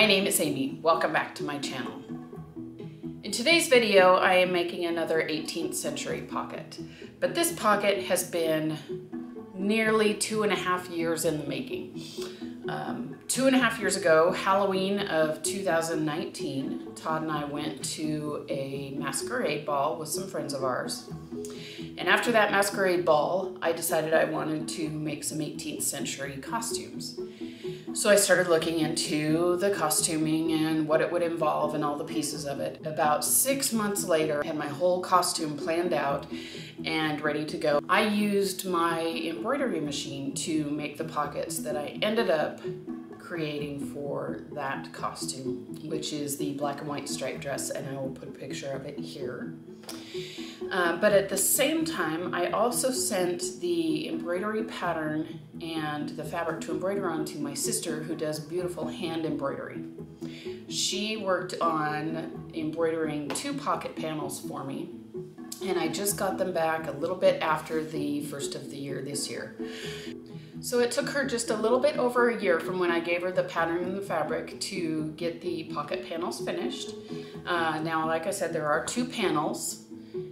My name is Amy. Welcome back to my channel. In today's video, I am making another 18th century pocket, but this pocket has been nearly 2.5 years in the making. 2.5 years ago, Halloween of 2019, Todd and I went to a masquerade ball with some friends of ours. And after that masquerade ball, I decided I wanted to make some 18th century costumes. So I started looking into the costuming and what it would involve and all the pieces of it. About 6 months later, I had my whole costume planned out and ready to go. I used my embroidery machine to make the pockets that I ended up creating for that costume, which is the black and white striped dress, and I will put a picture of it here. But at the same time, I also sent the embroidery pattern and the fabric to embroider on to my sister, who does beautiful hand embroidery. She worked on embroidering 2 pocket panels for me, and I just got them back a little bit after the first of the year this year. So it took her just a little bit over a year from when I gave her the pattern and the fabric to get the pocket panels finished. Now, like I said, there are 2 panels.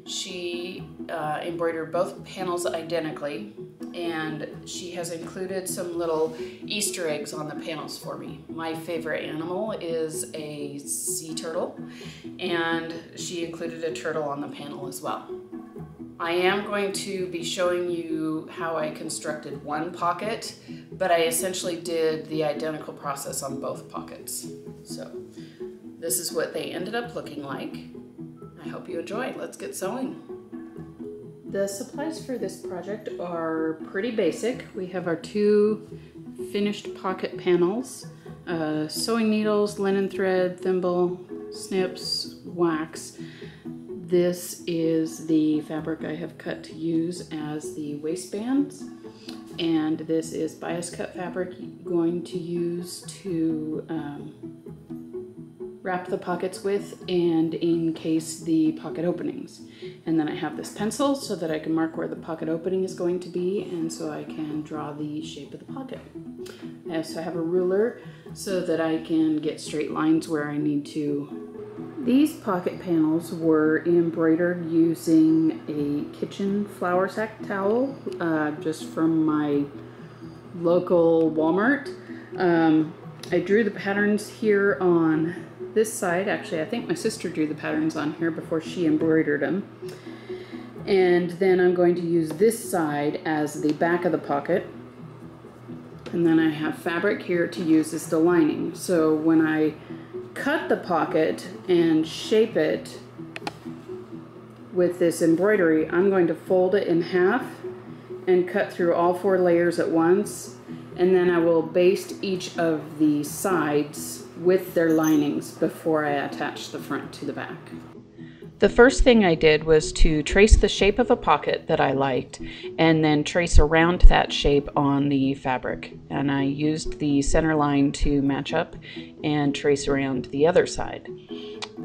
She embroidered both panels identically, and she has included some little Easter eggs on the panels for me. My favorite animal is a sea turtle, and she included a turtle on the panel as well. I am going to be showing you how I constructed one pocket, but I essentially did the identical process on both pockets. So this is what they ended up looking like. I hope you enjoy. Let's get sewing. The supplies for this project are pretty basic. We have our 2 finished pocket panels, sewing needles, linen thread, thimble, snips, wax. This is the fabric I have cut to use as the waistbands, and this is bias cut fabric I'm going to use to wrap the pockets with and encase the pocket openings. And then I have this pencil so that I can mark where the pocket opening is going to be, and so I can draw the shape of the pocket. I also have a ruler so that I can get straight lines where I need to. These pocket panels were embroidered using a kitchen flour sack towel, just from my local Walmart. I drew the patterns here on this side. Actually, I think my sister drew the patterns on here before she embroidered them. And then I'm going to use this side as the back of the pocket. And then I have fabric here to use as the lining. So when I cut the pocket and shape it with this embroidery, I'm going to fold it in half and cut through all 4 layers at once, and then I will baste each of the sides with their linings before I attach the front to the back. The first thing I did was to trace the shape of a pocket that I liked and then trace around that shape on the fabric. And I used the center line to match up and trace around the other side.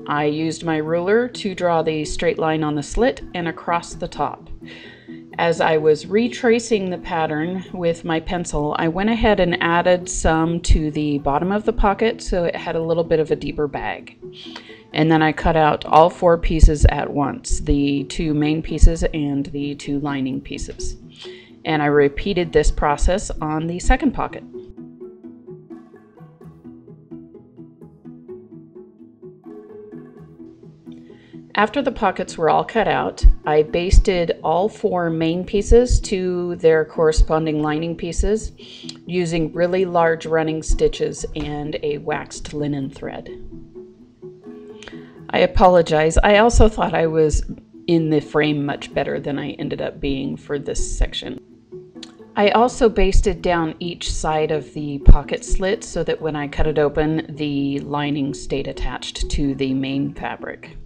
I used my ruler to draw the straight line on the slit and across the top. As I was retracing the pattern with my pencil, I went ahead and added some to the bottom of the pocket so it had a little bit of a deeper bag. And then I cut out all 4 pieces at once, the 2 main pieces and the 2 lining pieces. And I repeated this process on the second pocket. After the pockets were all cut out, I basted all 4 main pieces to their corresponding lining pieces using really large running stitches and a waxed linen thread. I apologize. I also thought I was in the frame much better than I ended up being for this section. I also basted down each side of the pocket slit so that when I cut it open, the lining stayed attached to the main fabric.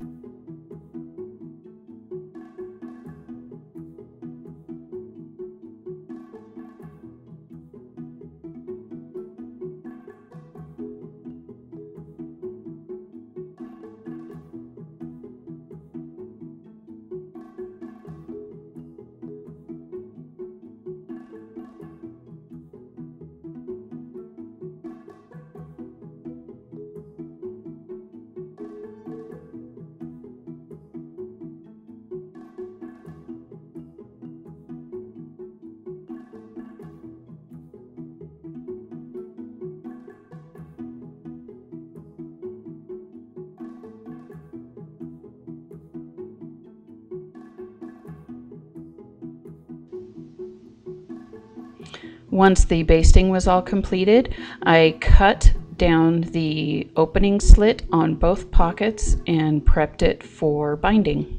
Once the basting was all completed, I cut down the opening slit on both pockets and prepped it for binding.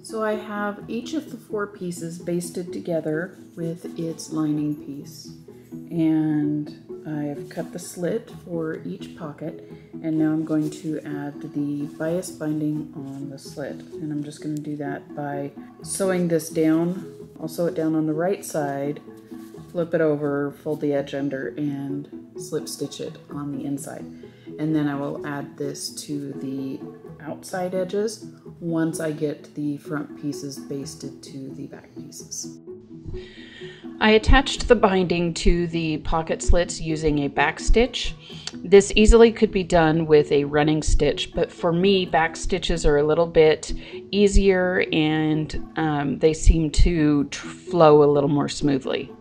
So I have each of the 4 pieces basted together with its lining piece, and I've cut the slit for each pocket, and now I'm going to add the bias binding on the slit, and I'm just going to do that by sewing this down. I'll sew it down on the right side, flip it over, fold the edge under, and slip stitch it on the inside. And then I will add this to the outside edges once I get the front pieces basted to the back pieces. I attached the binding to the pocket slits using a back stitch. This easily could be done with a running stitch, but for me, back stitches are a little bit easier and they seem to flow a little more smoothly.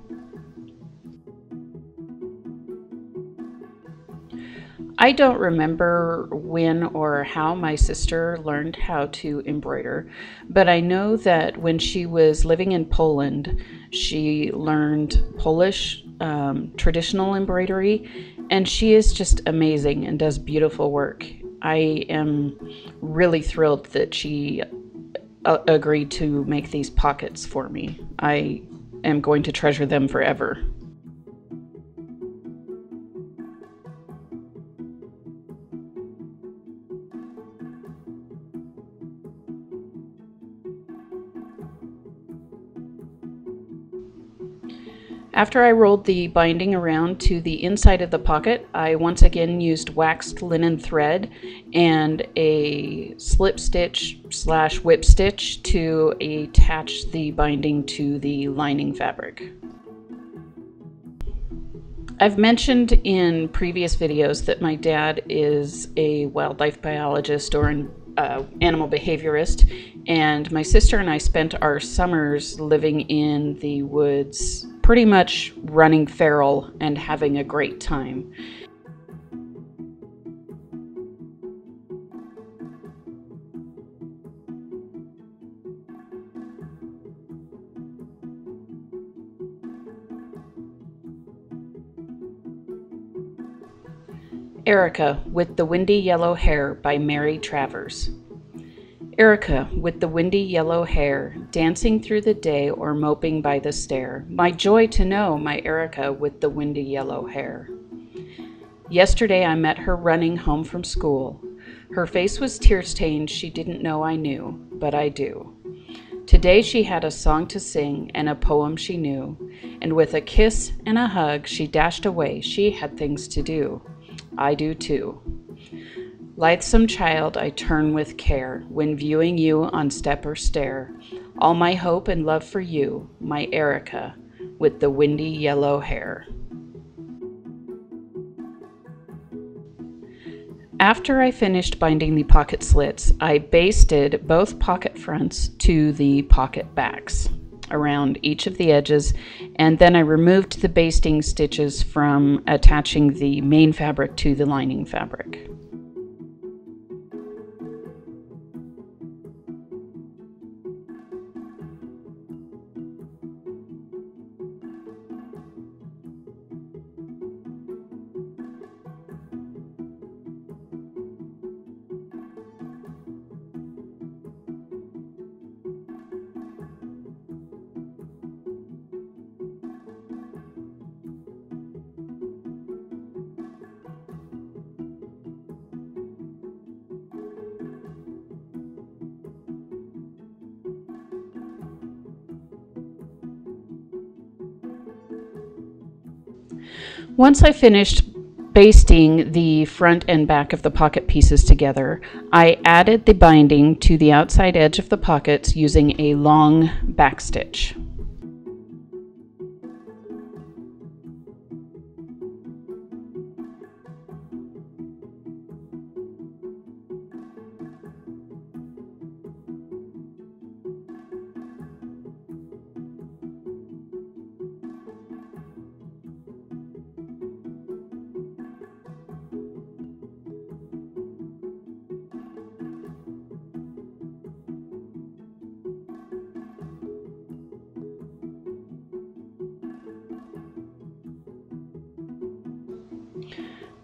I don't remember when or how my sister learned how to embroider, but I know that when she was living in Poland, she learned Polish traditional embroidery, and she is just amazing and does beautiful work. I am really thrilled that she agreed to make these pockets for me. I am going to treasure them forever. After I rolled the binding around to the inside of the pocket, I once again used waxed linen thread and a slip stitch / whip stitch to attach the binding to the lining fabric. I've mentioned in previous videos that my dad is a wildlife biologist or an animal behaviorist, and my sister and I spent our summers living in the woods, pretty much running feral and having a great time. Erica with the Windy Yellow Hair by Mary Travers. Erica with the windy yellow hair, dancing through the day or moping by the stair. My joy to know my Erica with the windy yellow hair. Yesterday I met her running home from school. Her face was tear-stained, she didn't know I knew, but I do. Today she had a song to sing and a poem she knew, and with a kiss and a hug she dashed away, she had things to do. I do too. Lithesome child, I turn with care when viewing you on step or stair. All my hope and love for you, my Erica, with the windy yellow hair. After I finished binding the pocket slits, I basted both pocket fronts to the pocket backs around each of the edges, and then I removed the basting stitches from attaching the main fabric to the lining fabric. Once I finished basting the front and back of the pocket pieces together, I added the binding to the outside edge of the pockets using a long back stitch.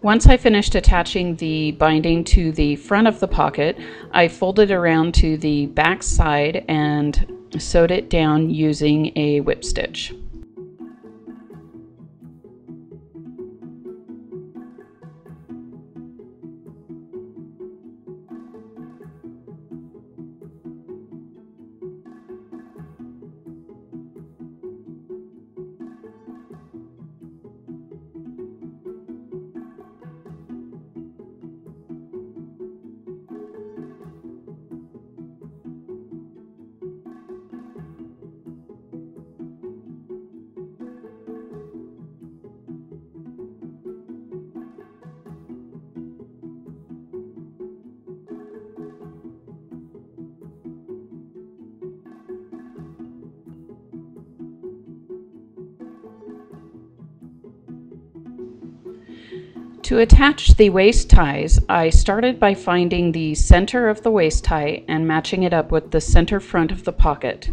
Once I finished attaching the binding to the front of the pocket, I folded around to the back side and sewed it down using a whip stitch. To attach the waist ties, I started by finding the center of the waist tie and matching it up with the center front of the pocket.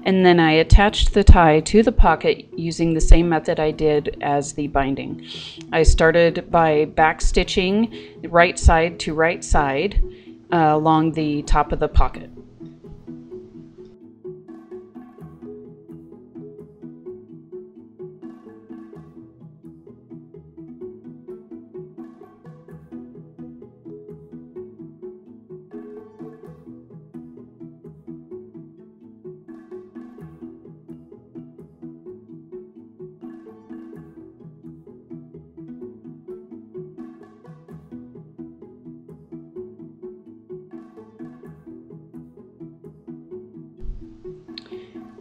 And then I attached the tie to the pocket using the same method I did as the binding. I started by back stitching right side to right side along the top of the pocket.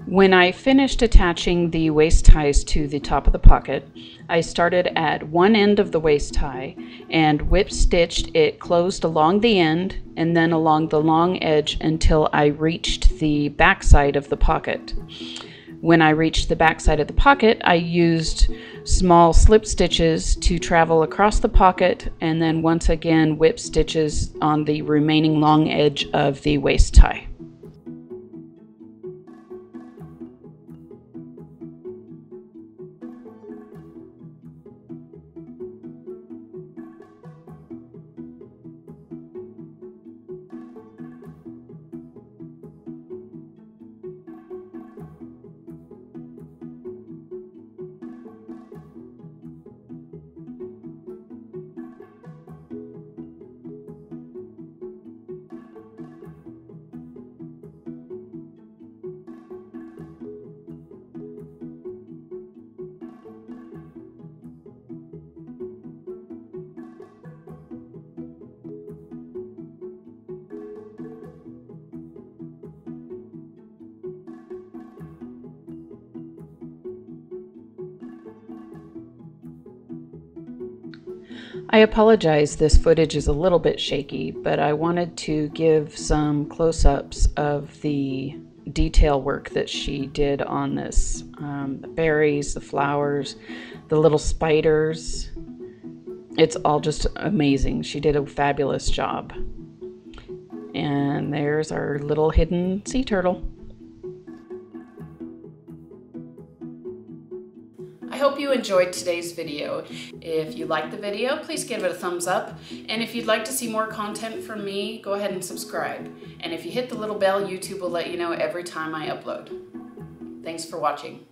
When I finished attaching the waist ties to the top of the pocket, I started at one end of the waist tie and whip stitched it closed along the end and then along the long edge until I reached the back side of the pocket. When I reached the back side of the pocket, I used small slip stitches to travel across the pocket and then once again whip stitches on the remaining long edge of the waist tie. I apologize, this footage is a little bit shaky, but I wanted to give some close-ups of the detail work that she did on this. The berries, the flowers, the little spiders. It's all just amazing. She did a fabulous job. And there's our little hidden sea turtle. I hope you enjoyed today's video. If you liked the video, please give it a thumbs up. And if you'd like to see more content from me, go ahead and subscribe. And if you hit the little bell, YouTube will let you know every time I upload. Thanks for watching.